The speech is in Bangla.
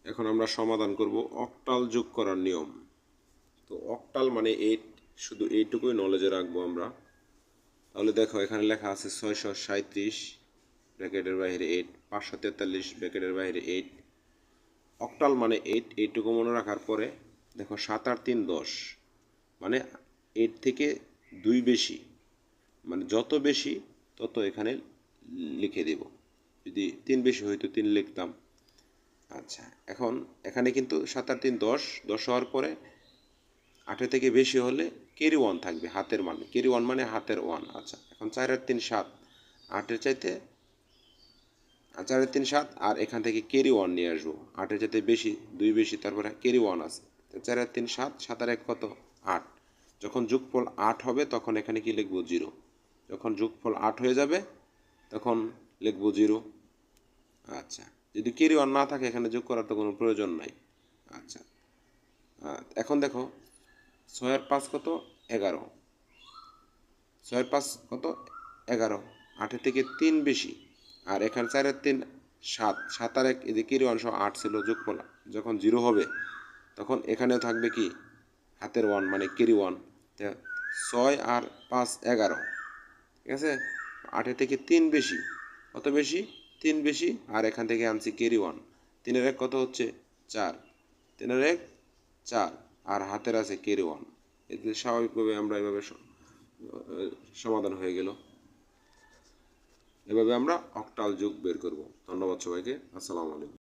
এখন আমরা সমাধান করব অক্টাল যোগ করার নিয়ম। তো অক্টাল মানে 8, শুধু এইটুকুই নলেজে রাখবো আমরা। তাহলে দেখো এখানে লেখা আছে 637 ব্র্যাকেটের বাইরে 8, 543 ব্র্যাকেটের বাইরে 8। অক্টাল মানে 8, এইটুকু মনে রাখার পরে দেখো 7 আর 3 10, মানে 8 থেকে 2 বেশি, মানে যত বেশি তত এখানে লিখে দেব। যদি 3 বেশি হইতো 3 লিখতাম। আচ্ছা, এখন এখানে কিন্তু 7 আর 3 10, 10 হওয়ার পরে 8 থেকে বেশি হলে ক্যারি 1 থাকবে, হাতের মান। ক্যারি 1 মানে হাতের 1। আচ্ছা, এখন 4 আর 3 7, 8-এর চাইতে 4 আর 3 7, আর এখান থেকে ক্যারি 1 নিয়ে আসবো। 8-এর চাইতে বেশি, 2 বেশি, তারপরে ক্যারি 1 আছে। 4 আর 3 7, 7 আর 1 কত? 8। যখন যোগফল 8 হবে তখন এখানে কি লিখবো? 0। যখন যোগফল 8 হয়ে যাবে তখন লিখবো 0। আচ্ছা, যদি ক্যারি 1 না থাকে এখানে যোগ করার তো কোনো প্রয়োজন নাই। আচ্ছা, এখন দেখো 6 আর 5 কত? 11। 6 আর 5 কত? 11। 8-এর থেকে 3 বেশি, আর এখানে 4 আর 3 7, 7 আর 1, এই যে ক্যারি 1 সহ 8 ছিল, যোগফল যখন 0 হবে তখন এখানেও থাকবে কি? হাতের 1 মানে ক্যারি 1। 6 আর 5 11, ঠিক আছে? 8-এর থেকে 3 বেশি, কত বেশি? 3 বেশি, আর এখান থেকে আনছি ক্যারি 1। 3 আর 1 কত হচ্ছে? 4। 3 আর 1 4, আর হাতের আছে ক্যারি 1। এতে স্বাভাবিকভাবে আমরা এভাবে সমাধান হয়ে গেল। এভাবে আমরা অক্টাল যোগ বের করব। ধন্যবাদ সবাইকে। আসসালামু আলাইকুম।